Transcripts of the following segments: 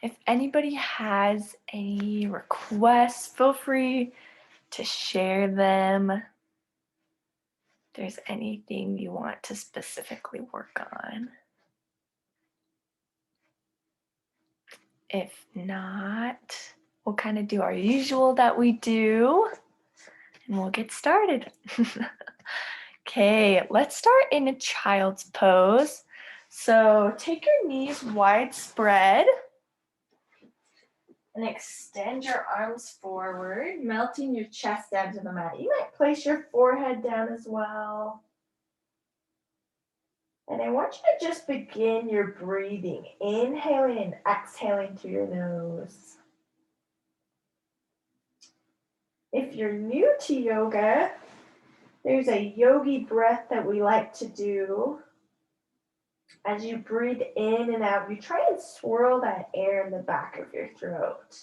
If anybody has any requests, feel free to share them. If there's anything you want to specifically work on. If not, we'll kind of do our usual that we do and we'll get started. Okay, let's start in a child's pose. So take your knees wide spread and extend your arms forward, melting your chest down to the mat. You might place your forehead down as well. And I want you to just begin your breathing, inhaling and exhaling through your nose. If you're new to yoga, there's a yogi breath that we like to do. As you breathe in and out, you try and swirl that air in the back of your throat.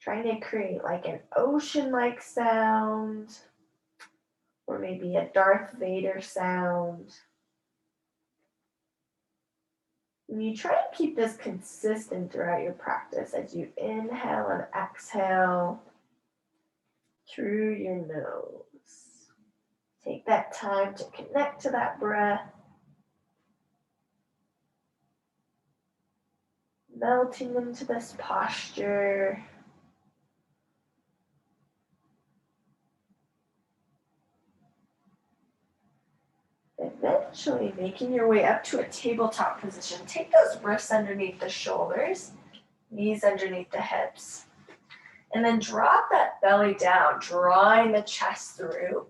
Trying to create like an ocean-like sound, or maybe a Darth Vader sound. And you try and keep this consistent throughout your practice as you inhale and exhale through your nose. Take that time to connect to that breath. Melting into this posture. Eventually making your way up to a tabletop position. Take those wrists underneath the shoulders, knees underneath the hips. And then drop that belly down, drawing the chest through.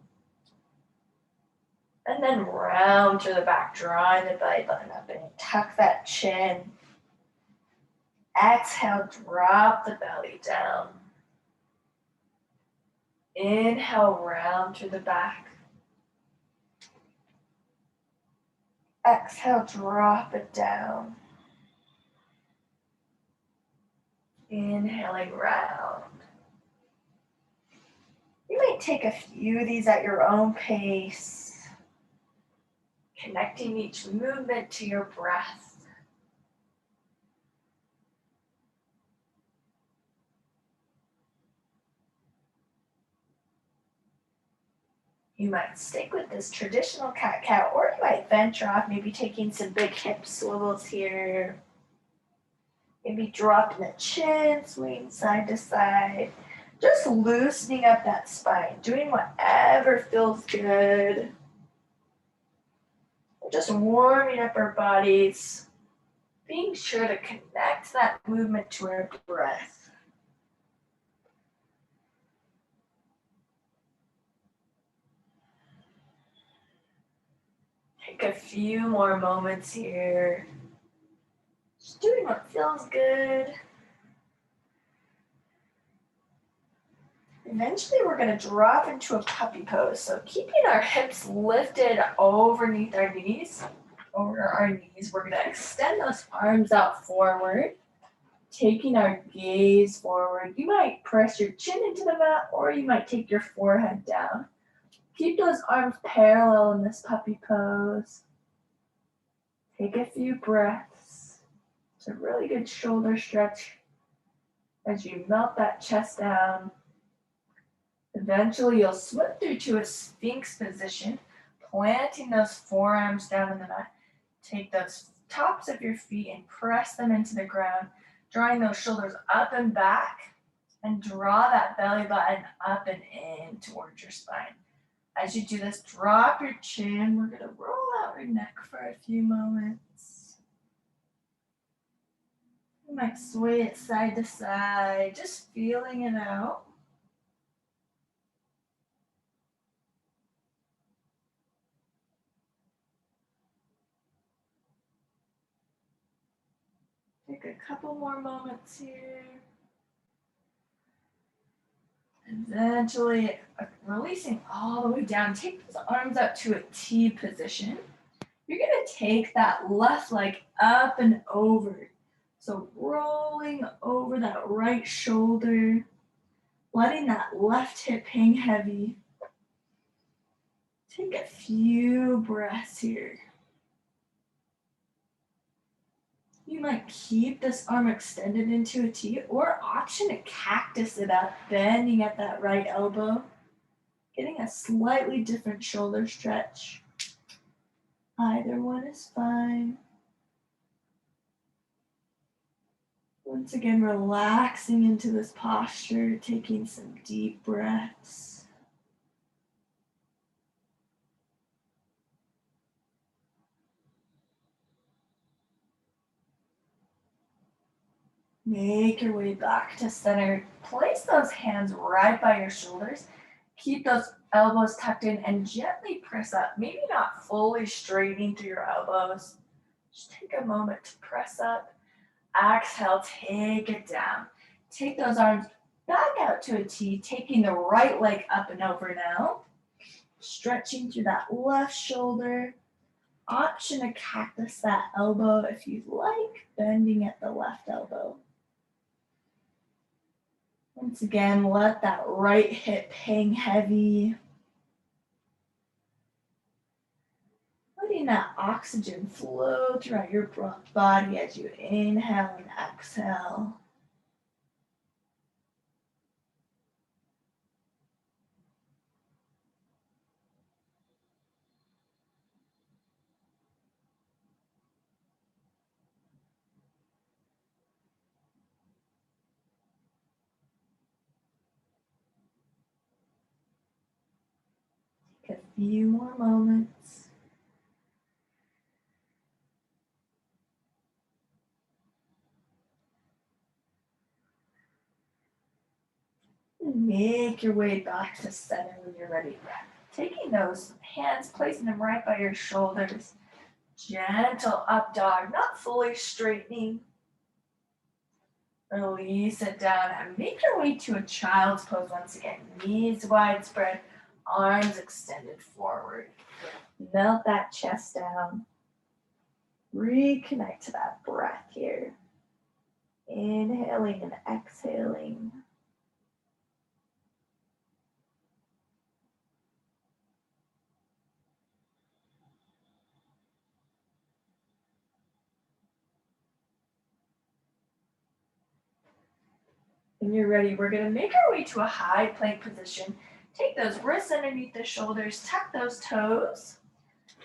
And then round to the back, drawing the belly button up and tuck that chin. Exhale, drop the belly down. Inhale, round to the back. Exhale, drop it down. Inhaling round. You might take a few of these at your own pace, connecting each movement to your breath. You might stick with this traditional cat-cow, or you might venture off, maybe taking some big hip swivels here. Maybe dropping the chin, swinging side to side. Just loosening up that spine, doing whatever feels good. Just warming up our bodies, being sure to connect that movement to our breath. Take a few more moments here. Just doing what feels good. Eventually, we're going to drop into a puppy pose. So keeping our hips lifted overneath our knees, over our knees, we're going to extend those arms out forward, taking our gaze forward. You might press your chin into the mat, or you might take your forehead down. Keep those arms parallel in this puppy pose. Take a few breaths. It's a really good shoulder stretch as you melt that chest down. Eventually, you'll slip through to a Sphinx position, planting those forearms down in the mat. Take those tops of your feet and press them into the ground, drawing those shoulders up and back, and draw that belly button up and in towards your spine. As you do this, drop your chin. We're going to roll out your neck for a few moments. You might sway it side to side, just feeling it out. Take a couple more moments here. Eventually, releasing all the way down. Take those arms up to a T position. You're going to take that left leg up and over. So rolling over that right shoulder, letting that left hip hang heavy. Take a few breaths here. You You might keep this arm extended into a T or option to cactus it up, bending at that right elbow, getting a slightly different shoulder stretch. Either one is fine. Once again, relaxing into this posture, taking some deep breaths. Make your way back to center. Place those hands right by your shoulders. Keep those elbows tucked in and gently press up. Maybe not fully straightening through your elbows. Just take a moment to press up. Exhale, take it down. Take those arms back out to a T, taking the right leg up and over now. Stretching through that left shoulder. Option to cactus that elbow if you'd like, bending at the left elbow. Once again, let that right hip hang heavy. Letting that oxygen flow throughout your body as you inhale and exhale. Take a few more moments. Make your way back to center when you're ready. Taking those hands, placing them right by your shoulders. Gentle up dog, not fully straightening. Release it down and make your way to a child's pose once again. Knees widespread, arms extended forward. Melt that chest down. Reconnect to that breath here. Inhaling and exhaling. When you're ready, we're going to make our way to a high plank position. Take those wrists underneath the shoulders, tuck those toes,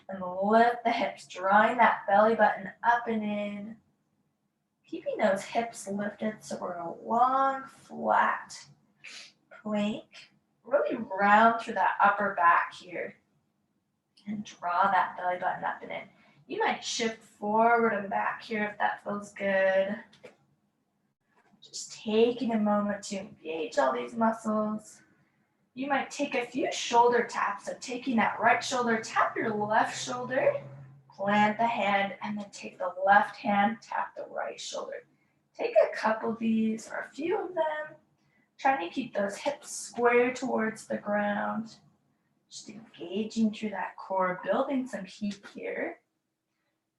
and lift the hips, drawing that belly button up and in. Keeping those hips lifted so we're in a long, flat plank. Really round through that upper back here. And draw that belly button up and in. You might shift forward and back here if that feels good. Just taking a moment to engage all these muscles. You might take a few shoulder taps. So taking that right shoulder, tap your left shoulder, plant the hand, and then take the left hand, tap the right shoulder. Take a couple of these or a few of them. Trying to keep those hips square towards the ground. Just engaging through that core, building some heat here.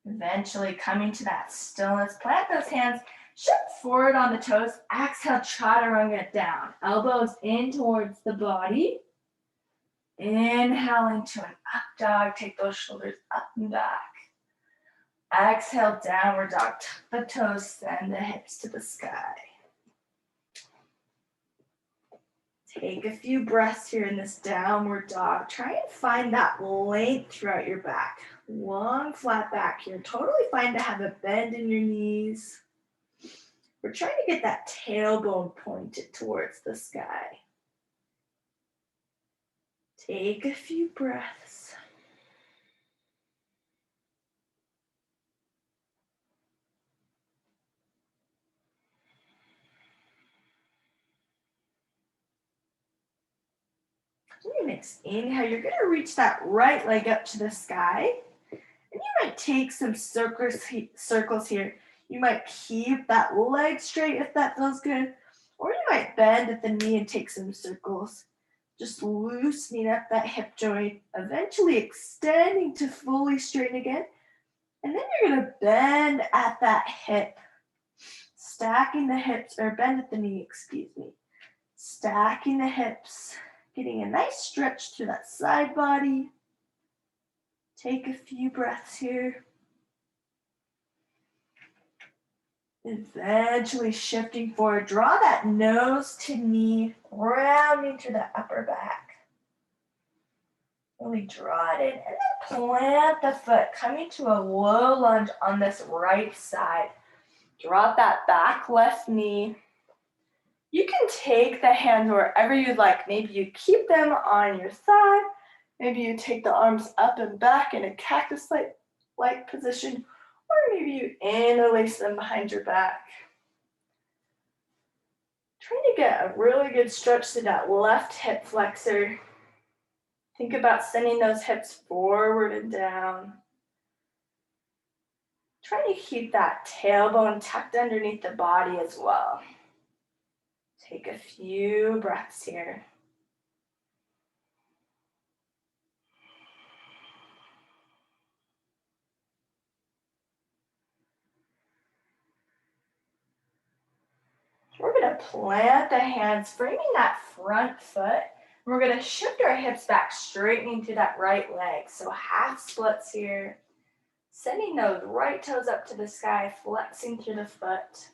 Eventually coming to that stillness. Plant those hands. Shift forward on the toes. Exhale, chaturanga down. Elbows in towards the body. Inhale into an up dog. Take those shoulders up and back. Exhale, downward dog. Tuck the toes, send the hips to the sky. Take a few breaths here in this downward dog. Try and find that length throughout your back. Long, flat back here. Totally fine to have a bend in your knees. We're trying to get that tailbone pointed towards the sky. Take a few breaths. Your next inhale, you're going to reach that right leg up to the sky. And you might take some circles here. You might keep that leg straight if that feels good. Or you might bend at the knee and take some circles. Just loosening up that hip joint, eventually extending to fully straighten again. And then you're going to bend at that hip. Stacking the hips, or bend at the knee, excuse me. Stacking the hips. Getting a nice stretch through that side body. Take a few breaths here. Eventually shifting forward, draw that nose to knee, rounding through the upper back. Really draw it in and then plant the foot, coming to a low lunge on this right side. Drop that back left knee. You can take the hands wherever you'd like. Maybe you keep them on your thigh. Maybe you take the arms up and back in a cactus-like position, or maybe you interlace them behind your back. Trying to get a really good stretch to that left hip flexor. Think about sending those hips forward and down. Trying to keep that tailbone tucked underneath the body as well. Take a few breaths here. We're going to plant the hands, framing that front foot. We're going to shift our hips back, straightening to that right leg. So half splits here. Sending those right toes up to the sky, flexing through the foot.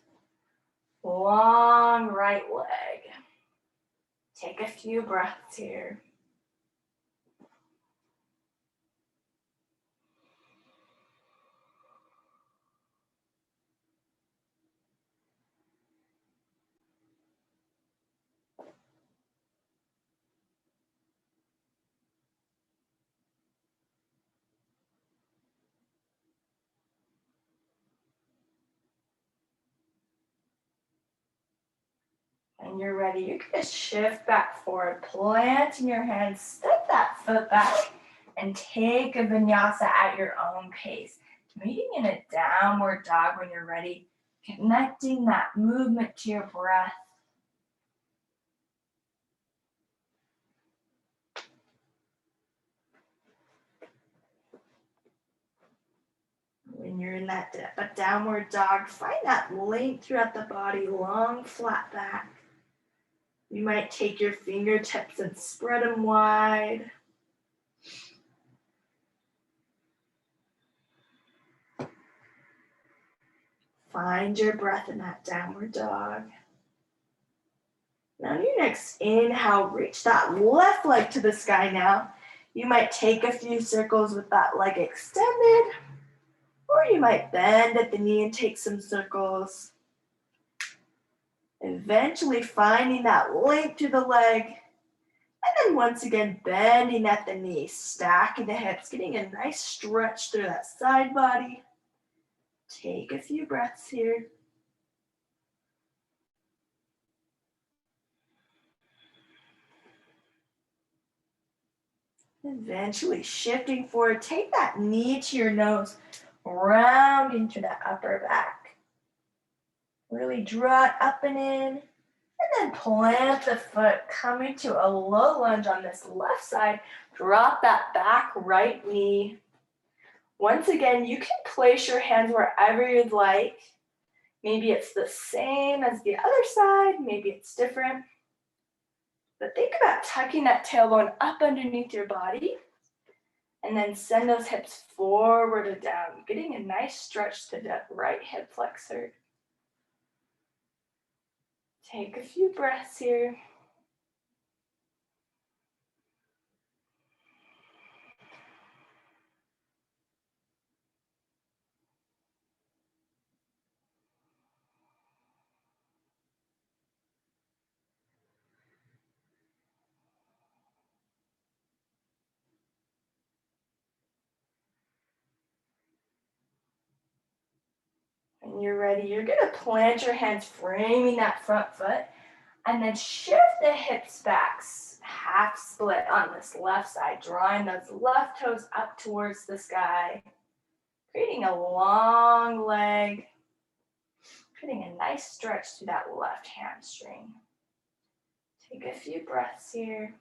Long right leg. Take a few breaths here. When you're ready, you can just shift back forward, planting your hands, step that foot back, and take a vinyasa at your own pace. Meeting in a downward dog when you're ready, connecting that movement to your breath. When you're in that downward dog, find that length throughout the body, long, flat back. You might take your fingertips and spread them wide. Find your breath in that downward dog. Now, on your next inhale, reach that left leg to the sky now. You might take a few circles with that leg extended, or you might bend at the knee and take some circles. Eventually finding that length to the leg, and then once again bending at the knee, stacking the hips, getting a nice stretch through that side body. Take a few breaths here. Eventually shifting forward, take that knee to your nose, rounding to the upper back. Really draw it up and in, and then plant the foot, coming to a low lunge on this left side. Drop that back right knee. Once again, you can place your hands wherever you'd like. Maybe it's the same as the other side, maybe it's different. But think about tucking that tailbone up underneath your body. And then send those hips forward and down, getting a nice stretch to that right hip flexor. Take a few breaths here. When you're ready, you're gonna plant your hands, framing that front foot, and then shift the hips back, half split on this left side, drawing those left toes up towards the sky, creating a long leg, creating a nice stretch to that left hamstring. Take a few breaths here.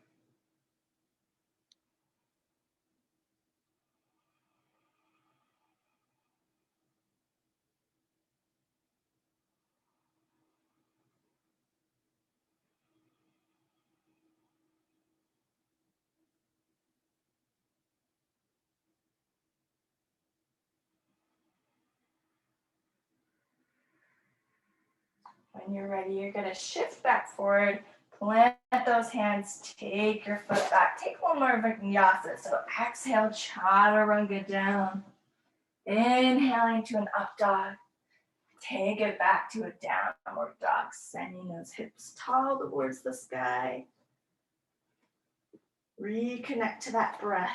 When you're ready, you're gonna shift back forward, plant those hands, take your foot back. Take one more vinyasa. So exhale, chaturanga down. Inhaling to an up dog. Take it back to a downward dog, sending those hips tall towards the sky. Reconnect to that breath.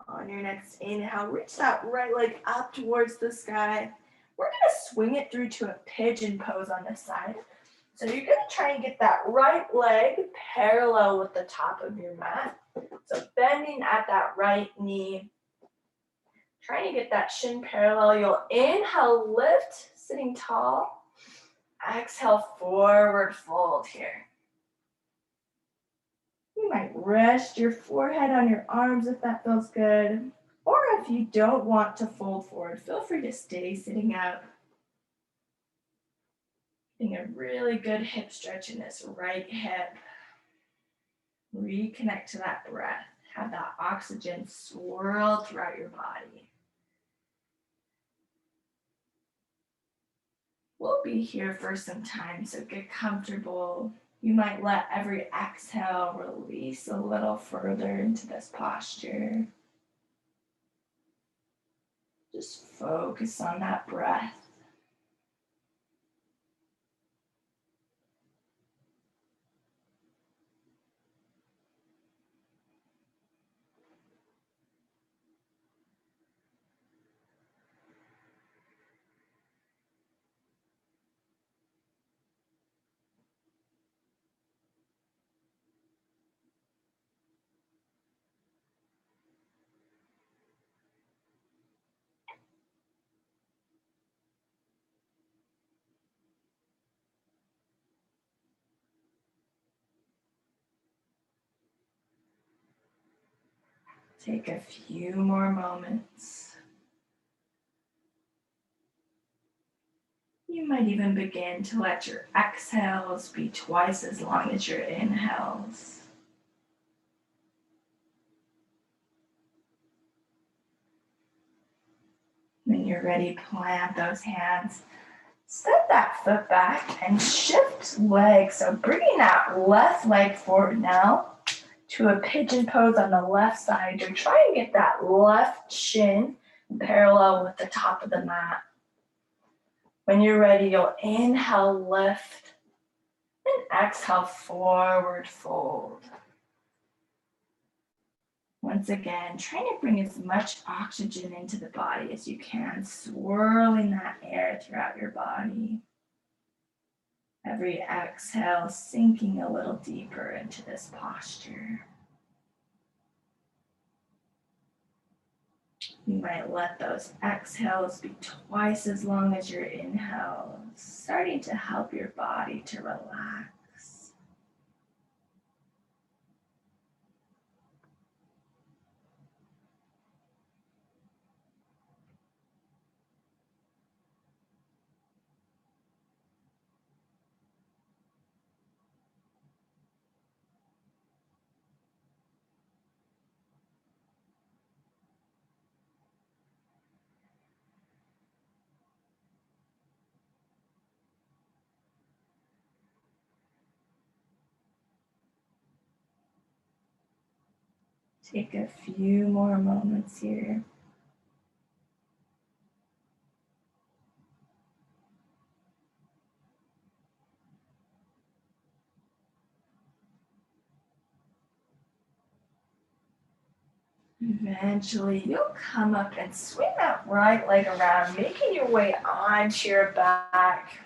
On your next inhale, reach that right leg up towards the sky. We're gonna swing it through to a pigeon pose on this side. So you're gonna try and get that right leg parallel with the top of your mat. So bending at that right knee. Trying to get that shin parallel. You'll inhale, lift, sitting tall. Exhale, forward fold here. You might rest your forehead on your arms if that feels good. Or if you don't want to fold forward, feel free to stay sitting up. Getting a really good hip stretch in this right hip. Reconnect to that breath. Have that oxygen swirl throughout your body. We'll be here for some time, so get comfortable. You might let every exhale release a little further into this posture. Just focus on that breath. Take a few more moments. You might even begin to let your exhales be twice as long as your inhales. When you're ready, plant those hands. Step that foot back and shift legs. So bringing that left leg forward now to a pigeon pose on the left side. You're trying to get that left shin parallel with the top of the mat. When you're ready, you'll inhale, lift, and exhale, forward fold. Once again, trying to bring as much oxygen into the body as you can, swirling that air throughout your body. Every exhale, sinking a little deeper into this posture. You might let those exhales be twice as long as your inhales, starting to help your body to relax. Take a few more moments here. Eventually, you'll come up and swing that right leg around, making your way onto your back.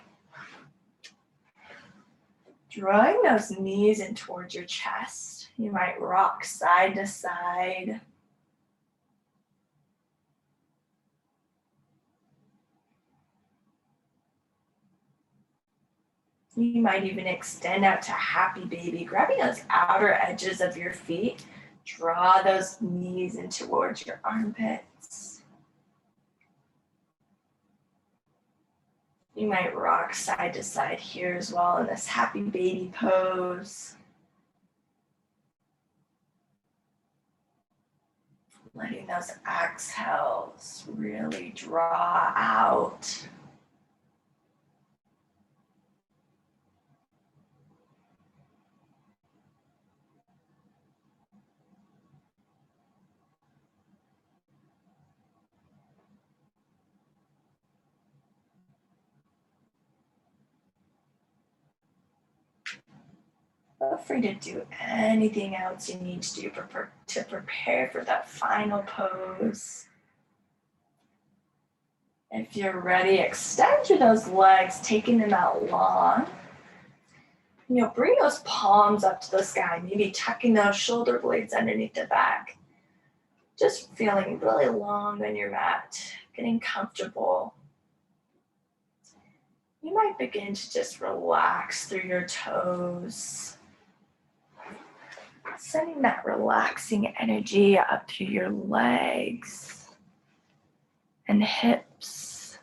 Drawing those knees in towards your chest. You might rock side to side. You might even extend out to happy baby, grabbing those outer edges of your feet. Draw those knees in towards your armpits. You might rock side to side here as well in this happy baby pose. Letting those exhales really draw out. Feel free to do anything else you need to do to prepare for that final pose. If you're ready, extend through those legs, taking them out long. Bring those palms up to the sky, maybe tucking those shoulder blades underneath the back. Just feeling really long on your mat, getting comfortable. You might begin to just relax through your toes. Sending that relaxing energy up through your legs and hips.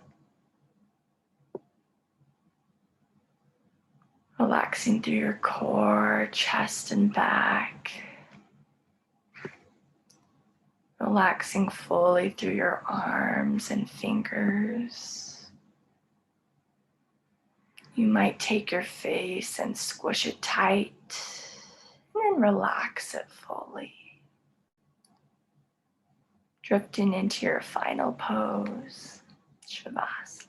Relaxing through your core, chest, and back. Relaxing fully through your arms and fingers. You might take your face and squish it tight and then relax it fully. Drifting into your final pose, Shavasana.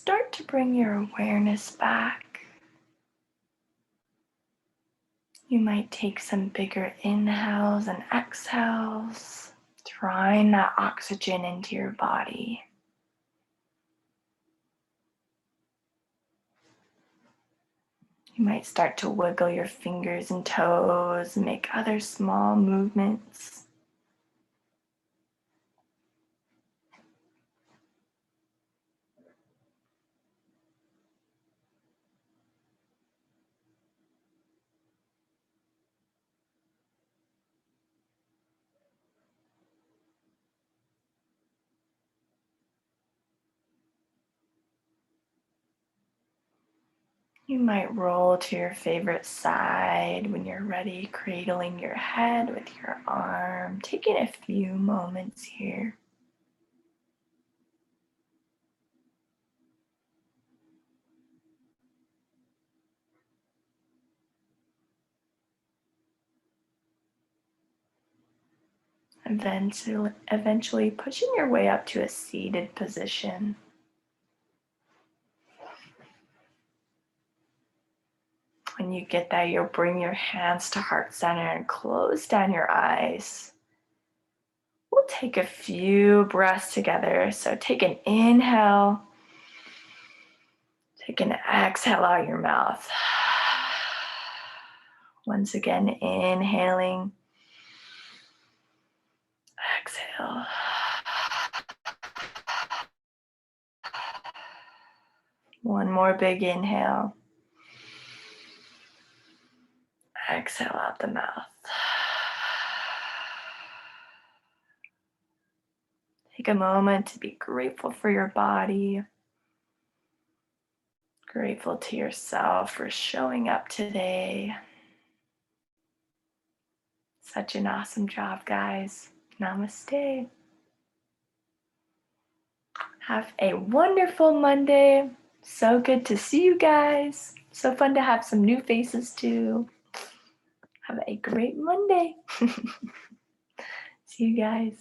start to bring your awareness back. You might take some bigger inhales and exhales, drawing that oxygen into your body. You might start to wiggle your fingers and toes, make other small movements. You might roll to your favorite side when you're ready, cradling your head with your arm, taking a few moments here. Eventually pushing your way up to a seated position. When you get there, you'll bring your hands to heart center and close down your eyes. We'll take a few breaths together. So take an inhale. Take an exhale out your mouth. Once again, inhaling. Exhale. One more big inhale. Exhale out the mouth. Take a moment to be grateful for your body. Grateful to yourself for showing up today. Such an awesome job, guys. Namaste. Have a wonderful Monday. So good to see you guys. So fun to have some new faces too. Have a great Monday. See you guys.